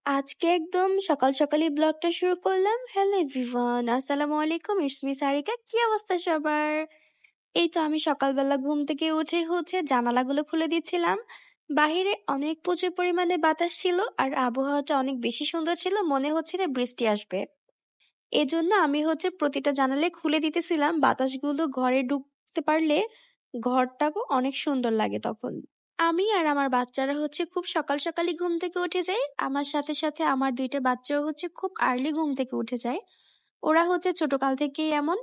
আজকে একদম সকাল সকালই ব্লগটা শুরু করলাম। হ্যালো এভরিওয়ান, আসসালামু আলাইকুম, ইটস মি সারিকা। কি অবস্থা সবার? এই তো আমি সকালবেলা ঘুম থেকে উঠে জানালাগুলো খুলে দিচ্ছিলাম। বাহিরে অনেক প্রচুর পরিমাণে বাতাস ছিল আর আবহাওয়াটা অনেক বেশি সুন্দর ছিল, মনে হচ্ছিল বৃষ্টি আসবে। এজন্য আমি প্রতিটা জানালে খুলে দিতেছিলাম, বাতাসগুলো ঘরে ঢুকতে পারলে ঘরটাও অনেক সুন্দর লাগে তখন। আমি আর আমার বাচ্চারা খুব সকাল সকালই ঘুম থেকে উঠে যাই। আমার সাথে সাথে আমার দুইটা বাচ্চাও খুব আর্লি ঘুম থেকে উঠে যায়। ওরা ছোটকাল থেকেই এমন,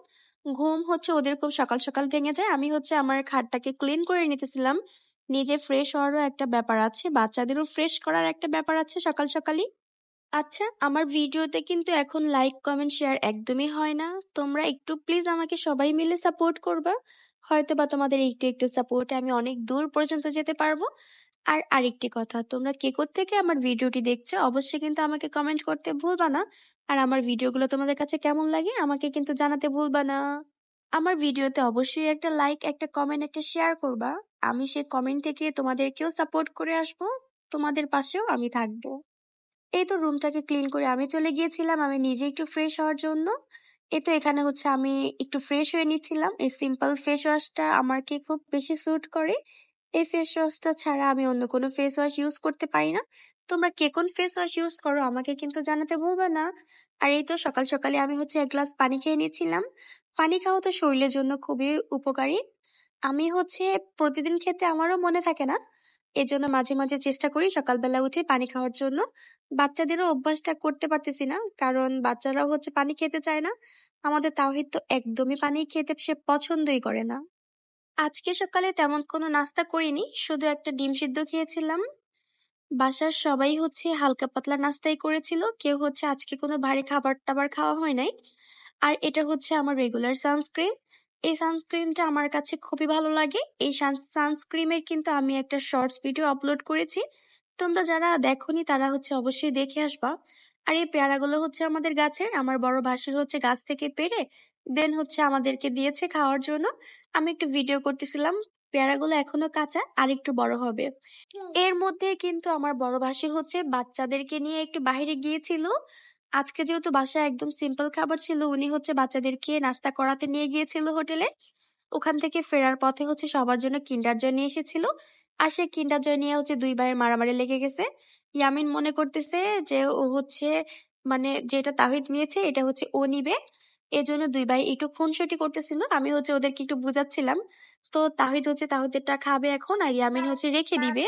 ঘুম ওদের খুব সকাল সকাল ভেঙে যায়। আমি আমার খাটটাকে ক্লিন করে নিতেছিলাম। নিজে ফ্রেশ হওয়ারও একটা ব্যাপার আছে, বাচ্চাদেরও ফ্রেশ করার একটা ব্যাপার আছে সকাল সকালই। আচ্ছা, আমার ভিডিওতে কিন্তু এখন লাইক কমেন্ট শেয়ার একদমই হয় না। তোমরা একটু প্লিজ আমাকে সবাই মিলে সাপোর্ট করবা। হয়তো বা তোমাদের একটু একটু সাপোর্টে আমি অনেক দূর পর্যন্ত যেতে পারবো। আর আরেকটি কথা, তোমরা কে থেকে আমার ভিডিওটি দেখছো অবশ্যই কিন্তু আমাকে কমেন্ট করতে ভুলবা না। আর আমার ভিডিওগুলো তোমাদের কাছে কেমন লাগে আমাকে কিন্তু জানাতে ভুলবা না। আমার ভিডিওতে অবশ্যই একটা লাইক, একটা কমেন্ট, একটা শেয়ার করবা। আমি সেই কমেন্ট থেকে তোমাদেরকেও সাপোর্ট করে আসবো, তোমাদের পাশেও আমি থাকবো। এই তো রুমটাকে ক্লিন করে আমি চলে গিয়েছিলাম আমি নিজে একটু ফ্রেশ হওয়ার জন্য। এই তো এখানে আমি একটু ফ্রেশ হয়ে নিচ্ছিলাম। এই সিম্পল ফেস ওয়াশটা আমাকে খুব বেশি স্যুট করে। এই ফেস ওয়াশটা ছাড়া আমি অন্য কোনো ফেস ওয়াশ ইউজ করতে পারি না। তোমরা কে কোন ফেস ওয়াশ ইউজ করো আমাকে কিন্তু জানাতে ভুলবে না। আর এই তো সকাল সকালে আমি এক গ্লাস পানি খেয়ে নিচ্ছিলাম। পানি খাওয়া তো শরীরের জন্য খুবই উপকারী। আমি প্রতিদিন খেতে আমারও মনে থাকে না, এজন্য মাঝে মাঝে চেষ্টা করি সকালবেলা উঠে পানি খাওয়ার জন্য। বাচ্চাদেরও অভ্যাসটা করতে পারতেছি না, কারণ বাচ্চারাও পানি খেতে চায় না। আমাদের তাওহিদ তো একদমই পানি খেতে সে পছন্দই করে না। আজকে সকালে তেমন কোনো নাস্তা করিনি, শুধু একটা ডিম সিদ্ধ খেয়েছিলাম। বাসার সবাই হালকা পাতলা নাস্তাই করেছিল, কেউ আজকে কোনো ভারী খাবার টাবার খাওয়া হয় নাই। আর এটা আমার রেগুলার সানস্ক্রিন। এই সানস্ক্রিনটা আমার কাছে খুবই ভালো লাগে। এই সানস্ক্রিনের কিন্তু আমি একটা শর্টস ভিডিও আপলোড করেছি, তোমরা যারা দেখোনি তারা অবশ্যই দেখে আসবা। আর এই পেয়ারাগুলো আমাদের গাছের, আমার বড় ভাসুর গাছ থেকে পেড়ে দেন আমাদেরকে দিয়েছে খাওয়ার জন্য। আমি একটু ভিডিও করতেছিলাম, পেয়ারাগুলো এখনো কাঁচা, আর একটু বড় হবে। এর মধ্যে কিন্তু আমার বড় ভাসুর বাচ্চাদেরকে নিয়ে একটু বাইরে গিয়েছিল। আজকে যেহেতু বাসায় একদম সিম্পল খাবার ছিল, উনি বাচ্চাদেরকে নাস্তা করাতে নিয়ে গিয়েছিল হোটেলে। ওখান থেকে ফেরার পথে সবার জন্য কিন্ডার জয় নিয়ে এসেছিল। আর সে কিন্ডার জয় নিয়ে দুই ভাইয়ের মারামারি লেগে গেছে। ইয়ামিন মনে করতেছে যে ও মানে যেটা তাহিদ নিয়েছে এটা ও নিবে। এজন্য দুই ভাই একটু খুনসুটি করতেছিল। আমি ওদেরকে একটু বুঝাচ্ছিলাম। তো তাহিদ তাহিদেরটা খাবে এখন, আর ইয়ামিন রেখে দিবে।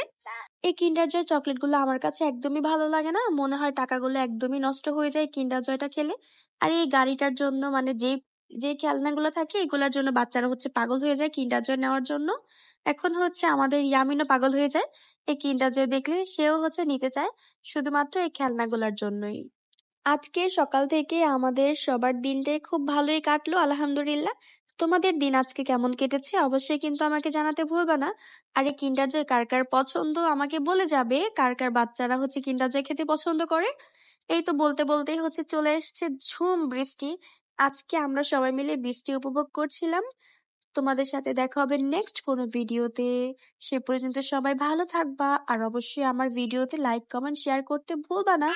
এই কিন্ডার জয় চকলেট গুলো আমার কাছে একদমই ভালো লাগে না, মনে হয় টাকাগুলো একদমই নষ্ট হয়ে যায় কিন্ডার জয়টা খেলে। আর এই গাড়িটার জন্য মানে যে যে খেলনাগুলো থাকে এগুলোর জন্য বাচ্চারা পাগল হয়ে যায় কিন্ডার জয় নেওয়ার জন্য। এখন আমাদের ইয়ামিনও পাগল হয়ে যায় এই কিন্ডার জয় দেখলে, সেও নিতে চায় শুধুমাত্র এই খেলনাগুলোর জন্যই। আজকে সকাল থেকে আমাদের সবার দিনটাই খুব ভালোই কাটলো আলহামদুলিল্লাহ। তোমাদের দিন আজকে কেমন কেটেছে অবশ্যই কিন্তু আমাকে জানাতে ভুলবা না। আর এই কিন্ডার জয় কার কার পছন্দ আমাকে বলে যাবে, কার কার বাচ্চারা কিন্ডার জয় খেতে পছন্দ করে। এই তো বলতে বলতেই চলে এসছে ঝুম বৃষ্টি। আজকে আমরা সবাই মিলে বৃষ্টি উপভোগ করছিলাম। তোমাদের সাথে দেখা হবে নেক্সট কোনো ভিডিওতে। সে পর্যন্ত সবাই ভালো থাকবা, আর অবশ্যই আমার ভিডিওতে লাইক কমেন্ট শেয়ার করতে ভুলবা না।